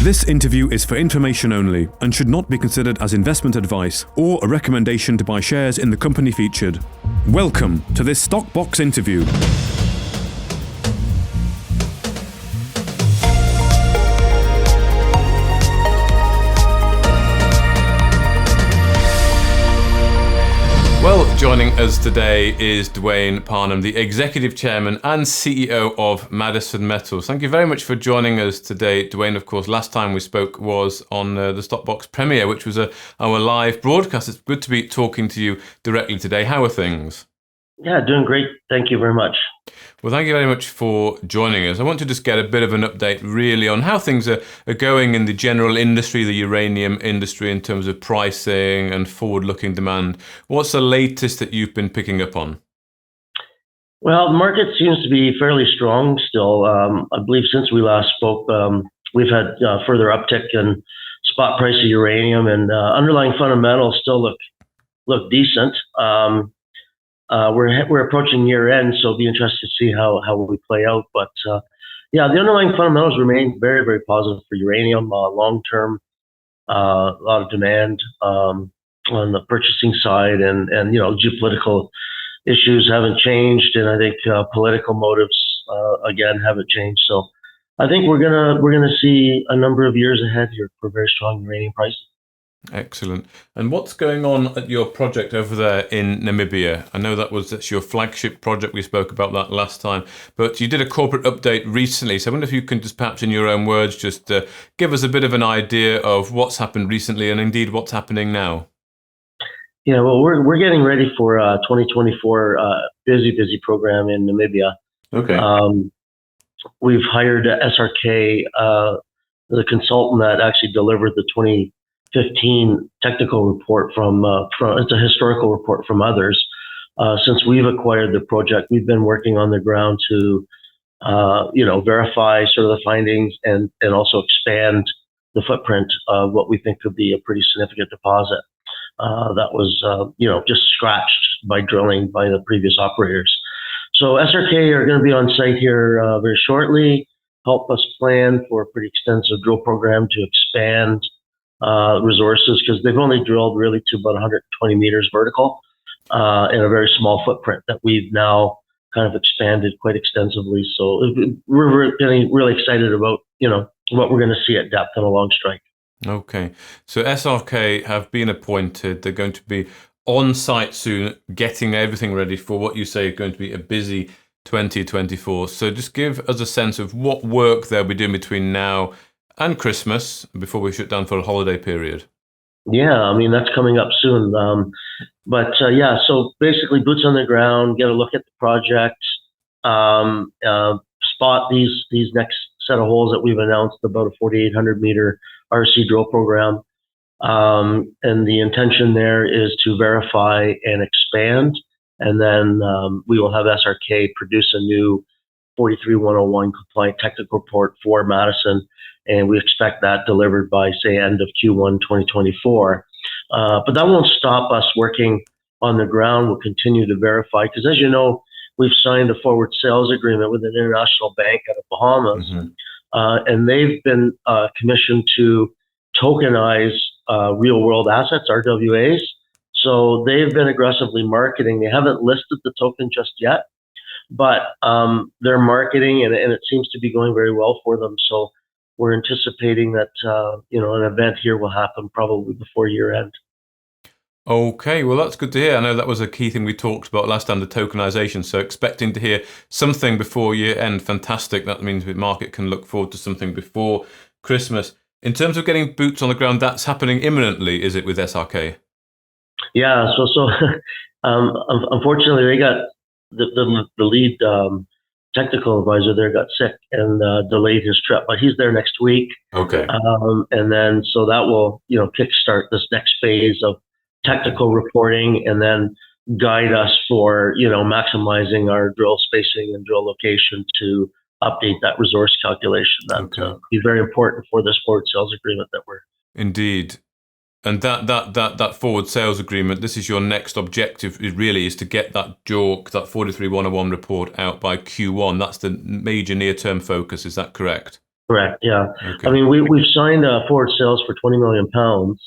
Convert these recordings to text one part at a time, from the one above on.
This interview is for information only and should not be considered as investment advice or a recommendation to buy shares in the company featured. Welcome to this Stock Box interview. Well, joining us today is Dwayne Parnham, the Executive Chairman and CEO of Madison Metals. Thank you very much for joining us today, Dwayne. Of course, last time we spoke was on the Stockbox premiere, which was our live broadcast. It's good to be talking to you directly today. How are things? Yeah, doing great. Thank you very much. Well, thank you very much for joining us. I want to just get a bit of an update really on how things are going in the general industry, the uranium industry, in terms of pricing and forward-looking demand. What's the latest that you've been picking up on? Well, the market seems to be fairly strong still. I believe since we last spoke, we've had further uptick in spot price of uranium, and underlying fundamentals still look decent. We're approaching year end, so it'll be interesting to see how we play out. But yeah, the underlying fundamentals remain very, very positive for uranium long term. A lot of demand on the purchasing side, and geopolitical issues haven't changed, and I think political motives again haven't changed. So I think we're gonna see a number of years ahead here for very strong uranium prices. Excellent. And what's going on at your project over there in Namibia? I know that's your flagship project. We spoke about that last time, but you did a corporate update recently. So I wonder if you can just perhaps in your own words, just give us a bit of an idea of what's happened recently and indeed what's happening now. Yeah, well, we're getting ready for 2024 busy program in Namibia. Okay. We've hired SRK, the consultant that actually delivered the 2015 technical report from it's a historical report from others. Since we've acquired the project, we've been working on the ground to verify sort of the findings and also expand the footprint of what we think could be a pretty significant deposit that was just scratched by drilling by the previous operators. So SRK are going to be on site here very shortly, help us plan for a pretty extensive drill program to expand resources, because they've only drilled really to about 120 meters vertical in a very small footprint that we've now kind of expanded quite extensively. So we're getting really excited about what we're going to see at depth and along strike. Okay. So SRK have been appointed. They're going to be on site soon, getting everything ready for what you say is going to be a busy 2024. So just give us a sense of what work they'll be doing between now and Christmas before we shut down for a holiday period. Yeah, I mean, that's coming up soon. Yeah, so basically boots on the ground, get a look at the project, spot these next set of holes that we've announced, about a 4,800 meter RC drill program. And the intention there is to verify and expand. And then we will have SRK produce a new 43-101 compliant technical report for Madison. And we expect that delivered by, say, end of Q1 2024. But that won't stop us working on the ground. We'll continue to verify, because as you know, we've signed a forward sales agreement with an international bank out of Bahamas. Mm-hmm. And they've been commissioned to tokenize real-world assets, RWAs. So they've been aggressively marketing. They haven't listed the token just yet, but they're marketing, and it seems to be going very well for them. So we're anticipating that an event here will happen probably before year end. Okay, well, that's good to hear. I know that was a key thing we talked about last time, the tokenization. So expecting to hear something before year end. Fantastic. That means the market can look forward to something before Christmas. In terms of getting boots on the ground, that's happening imminently, is it, with SRK? Yeah. So unfortunately, they got the lead technical advisor there got sick and delayed his trip, but he's there next week. Okay. And then so that will kickstart this next phase of technical reporting, and then guide us for maximizing our drill spacing and drill location to update that resource calculation. That be very important for this forward sales agreement that we're. Indeed. And that forward sales agreement, this is your next objective, it really is to get that JORC, that 43-101 report out by Q1. That's the major near-term focus, is that correct? Correct. Yeah. Okay. I mean, we've signed forward sales for 20 million pounds.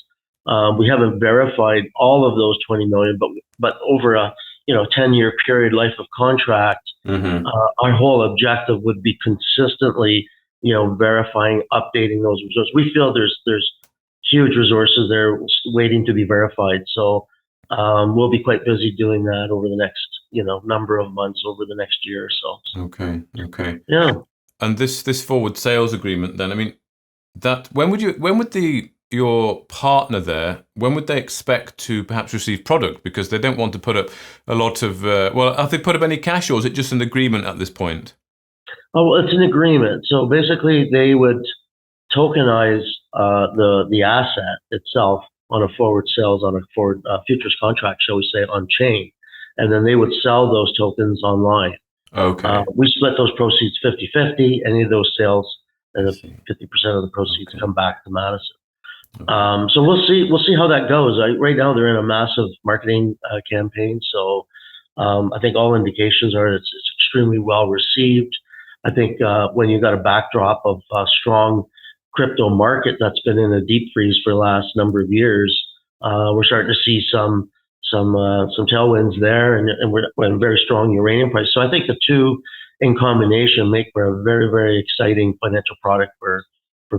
We haven't verified all of those 20 million, but over a 10-year period life of contract, Mm-hmm. our whole objective would be consistently, verifying, updating those resources. We feel there's huge resources there waiting to be verified. So we'll be quite busy doing that over the next, number of months over the next year or so. Okay. Yeah. And this forward sales agreement, then, I mean, when would your partner there, when would they expect to perhaps receive product? Because they don't want to put up a lot of, have they put up any cash, or is it just an agreement at this point? Oh, well, it's an agreement. So basically, they would tokenize the asset itself on a forward sales, on a forward futures contract, shall we say, on chain, and then they would sell those tokens online. Okay. We split those proceeds 50-50. Any of those sales, and 50% of the proceeds come back to Madison. Okay. So we'll see how that goes. Right now, they're in a massive marketing campaign. So I think all indications are it's extremely well received. I think when you got a backdrop of a strong crypto market that's been in a deep freeze for the last number of years, we're starting to see some tailwinds there, and we're a very strong uranium price. So I think the two in combination make for a very, very exciting financial product for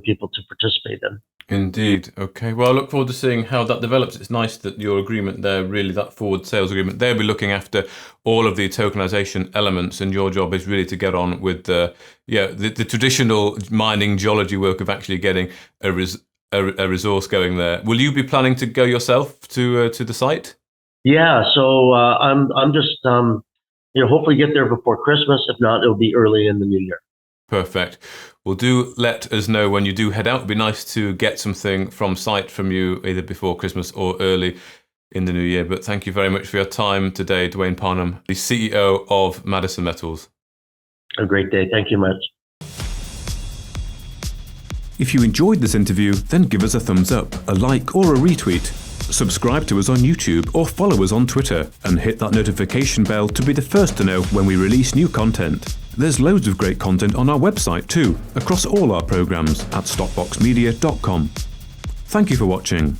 people to participate in. Indeed. Okay. Well, I look forward to seeing how that develops. It's nice that your agreement there, really, that forward sales agreement, they'll be looking after all of the tokenization elements, and your job is really to get on with the traditional mining geology work of actually getting a resource going there. Will you be planning to go yourself to the site? Yeah. So I'm just hopefully get there before Christmas. If not, it'll be early in the new year. Perfect. Well, do let us know when you do head out. It'd be nice to get something from site from you either before Christmas or early in the new year. But thank you very much for your time today, Dwayne Parnham, the CEO of Madison Metals. A great day. Thank you much. If you enjoyed this interview, then give us a thumbs up, a like or a retweet. Subscribe to us on YouTube or follow us on Twitter, and hit that notification bell to be the first to know when we release new content. There's loads of great content on our website too, across all our programs at stockboxmedia.com. Thank you for watching.